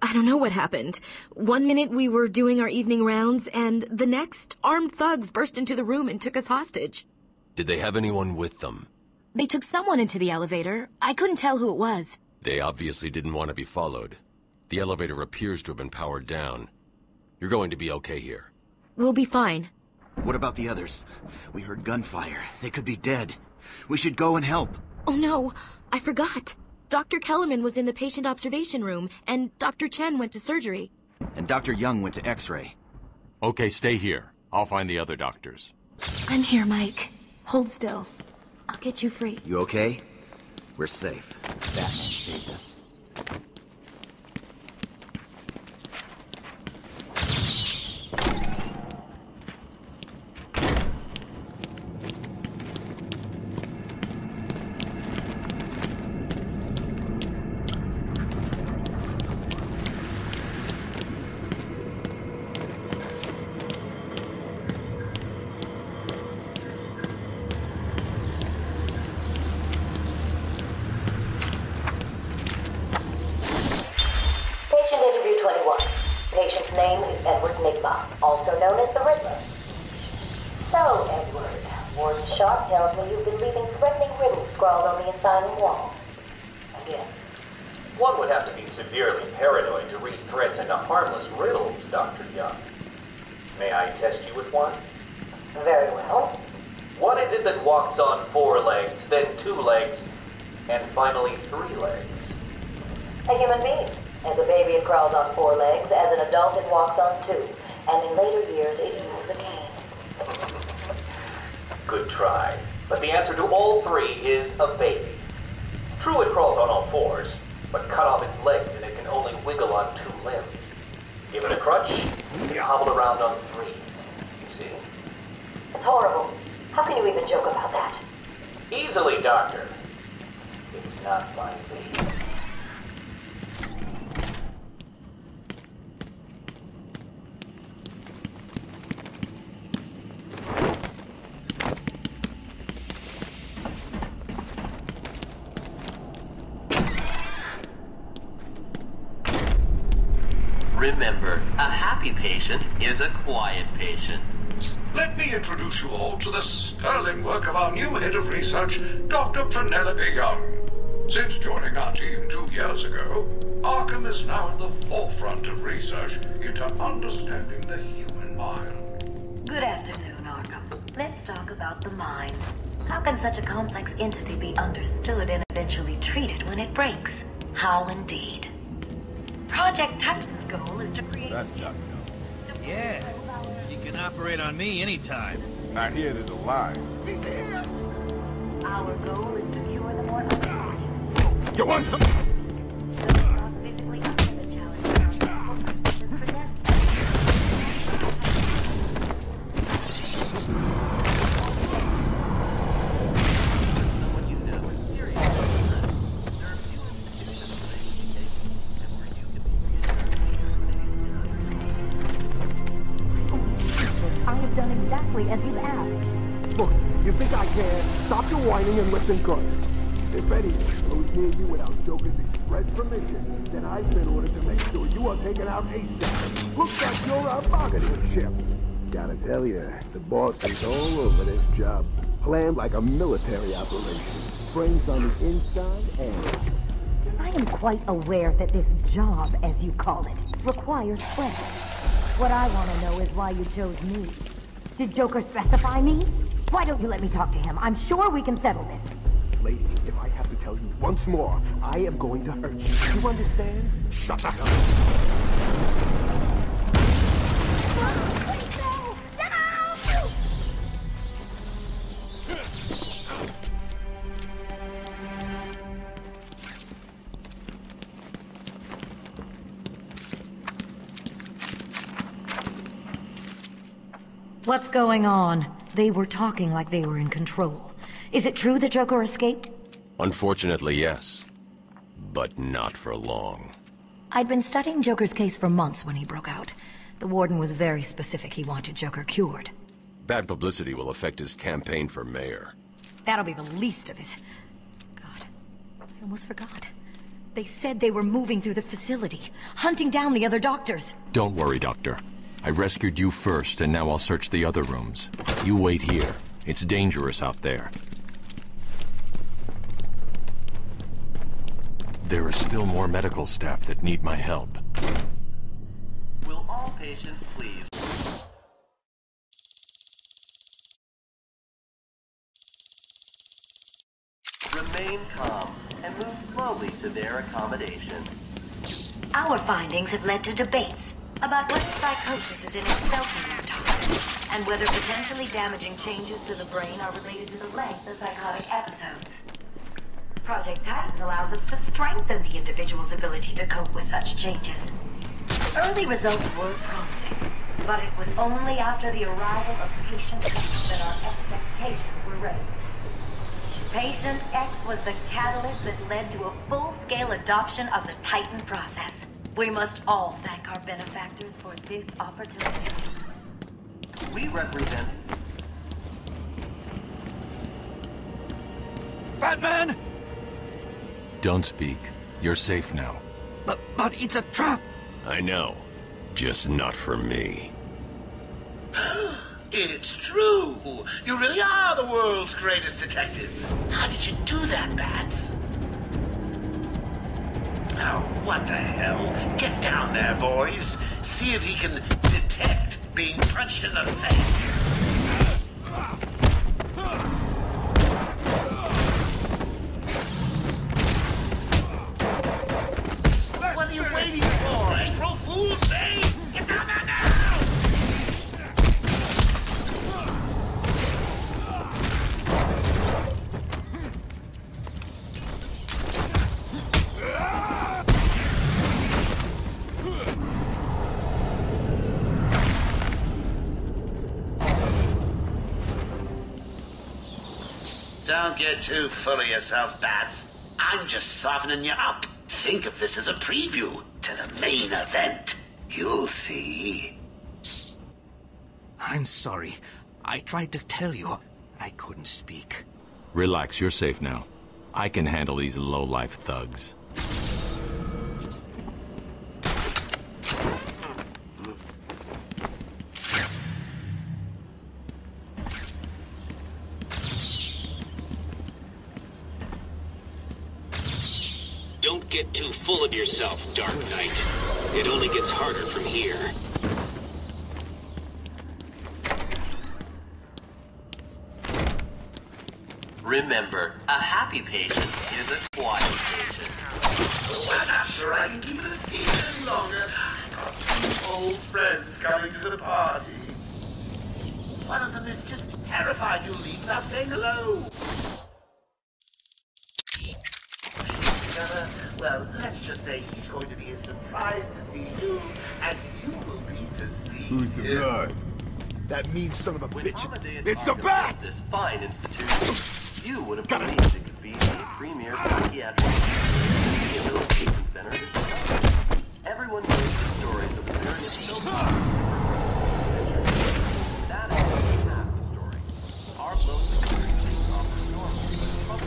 I don't know what happened. One minute we were doing our evening rounds, and the next, armed thugs burst into the room and took us hostage. Did they have anyone with them? They took someone into the elevator. I couldn't tell who it was. They obviously didn't want to be followed. The elevator appears to have been powered down. You're going to be okay here. We'll be fine. What about the others? We heard gunfire. They could be dead. We should go and help. Oh no, I forgot. Dr. Kellerman was in the patient observation room, and Dr. Chen went to surgery. And Dr. Young went to X-ray. Okay, stay here. I'll find the other doctors. I'm here, Mike. Hold still. I'll get you free. You okay? We're safe. Batman saved us. Also known as the Riddler. So, Edward, Warden Sharp tells me you've been leaving threatening riddles scrawled on the asylum walls. Again. One would have to be severely paranoid to read threats into harmless riddles, Dr. Young. May I test you with one? Very well. What is it that walks on 4 legs, then 2 legs, and finally 3 legs? A human being. As a baby, it crawls on 4 legs. As an adult, it walks on 2. And in later years, it uses a cane. Good try. But the answer to all 3 is a baby. True, it crawls on all 4s, but cut off its legs and it can only wiggle on 2 limbs. Give it a crutch, you hobble around on 3. You see? It's horrible. How can you even joke about that? Easily, Doctor. It's not my baby. Remember, a happy patient is a quiet patient. Let me introduce you all to the sterling work of our new head of research, Dr. Penelope Young. Since joining our team 2 years ago, Arkham is now at the forefront of research into understanding the human mind. Good afternoon, Arkham. Let's talk about the mind. How can such a complex entity be understood and eventually treated when it breaks? How indeed. Project Titan's goal is to create... That's tough. Yeah, you can operate on me anytime. I hear there's a lie. He's here! Our goal is to cure the more... You want some? Physically up to the challenge. I have done exactly as you asked. Look, you think I care? Stop your whining and listen good. If anyone goes near you without Joker's express permission, then I've been ordered to make sure you are taken out ASAP. Looks like you're our bargaining chip. Gotta tell you, the boss is all over this job. Planned like a military operation. Brains on the inside and... I am quite aware that this job, as you call it, requires friends. What I want to know is why you chose me. Did Joker specify me? Why don't you let me talk to him? I'm sure we can settle this. Lady, if I have to tell you once more, I am going to hurt you. You understand? Shut the hell up. What's going on? They were talking like they were in control. Is it true that Joker escaped? Unfortunately, yes. But not for long. I'd been studying Joker's case for months when he broke out. The warden was very specific he wanted Joker cured. Bad publicity will affect his campaign for mayor. That'll be the least of his... God, I almost forgot. They said they were moving through the facility, hunting down the other doctors. Don't worry, Doctor. I rescued you first, and now I'll search the other rooms. You wait here. It's dangerous out there. There are still more medical staff that need my help. Will all patients please remain calm and move slowly to their accommodation? Our findings have led to debates about whether psychosis is in itself a neurotoxin, and whether potentially damaging changes to the brain are related to the length of psychotic episodes. Project Titan allows us to strengthen the individual's ability to cope with such changes. Early results were promising, but it was only after the arrival of Patient X that our expectations were raised. Patient X was the catalyst that led to a full-scale adoption of the Titan process. We must all thank our benefactors for this opportunity. We represent... Batman! Don't speak. You're safe now. But it's a trap! I know. Just not for me. It's true! You really are the world's greatest detective. How did you do that, Bats? Oh, what the hell? Get down there, boys. See if he can detect being punched in the face. What are you waiting for? April Fool's Day? Get down there now! Don't get too full of yourself, Bats. I'm just softening you up. Think of this as a preview to the main event. You'll see. I'm sorry. I tried to tell you. I couldn't speak. Relax, you're safe now. I can handle these low-life thugs. Don't get too full of yourself, Dark Knight. It only gets harder from here. Remember, a happy patient is a quiet patient. I'm not sure I can keep it a secret any longer. I've got two old friends coming to the party. One of them is just terrified you'll leave without saying hello. Well, let's just say he's going to be as surprised to see you, and you will be to see Who's the him. guy? That means son of a bitch. Amadeus It's the Arkham bat! built this fine institution, you would have believed it could be the premier psychiatric rehabilitation center. Everyone knows the stories of the various film That is only half the story. Our low security things offer normal but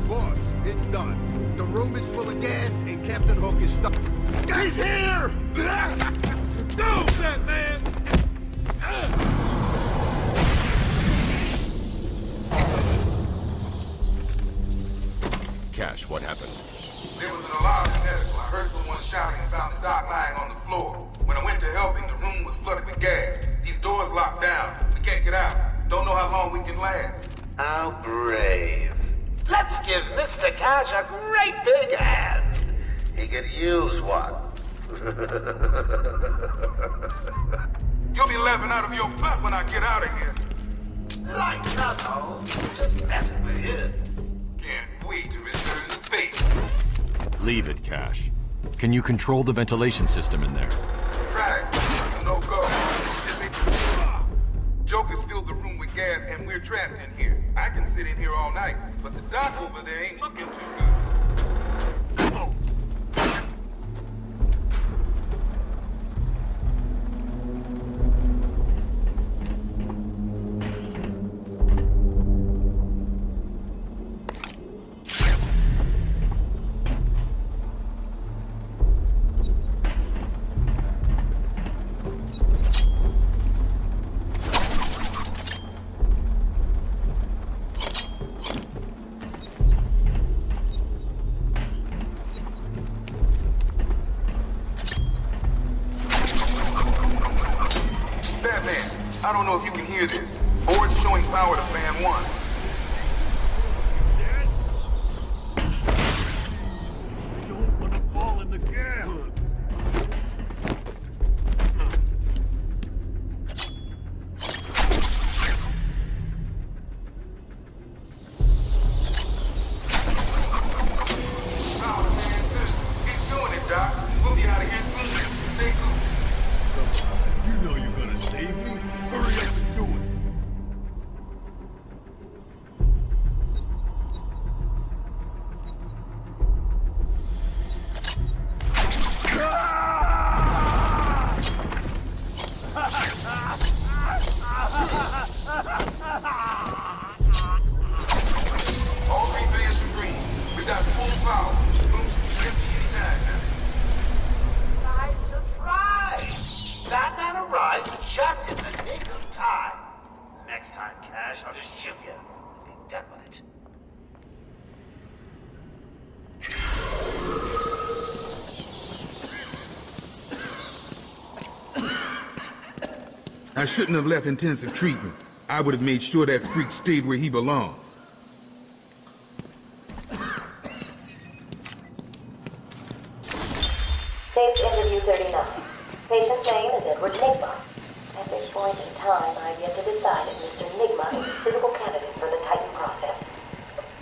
Boss, it's done. The room is full of gas, and Captain Hook is stuck. He's here! Go, Batman! Cash, what happened? There was an alarm in medical. I heard someone shouting and found the doc lying on the floor. When I went to help him, the room was flooded with gas. These doors locked down. We can't get out. Don't know how long we can last. How brave. Let's give Mr. Cash a great big hand. He could use one. You'll be laughing out of your butt when I get out of here. Like nothing. Just messing with you. Can't wait to return the favor. Leave it, Cash. Can you control the ventilation system in there? Try it. No go. Joker's filled the room with gas and we're trapped in here. I can sit in here all night, but the doc over there ain't looking too good. hear this. Board's showing power to fan 1. I shouldn't have left intensive treatment. I would have made sure that freak stayed where he belongs. Taped interview 39. Patient's name is Edward Nigma. At this point in time, I've yet to decide if Mr. Nigma is a suitable candidate for the Titan process.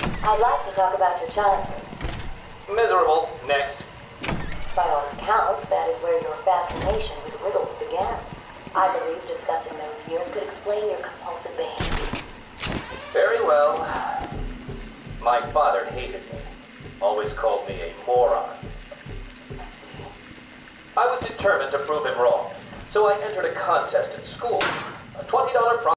I'd like to talk about your childhood. Miserable. Next. By all accounts, that is where your fascination with riddles began. I believe discussing those years could explain your compulsive behavior. Very well. My father hated me. Always called me a moron. I see. I was determined to prove him wrong, so I entered a contest at school. A $20 prize.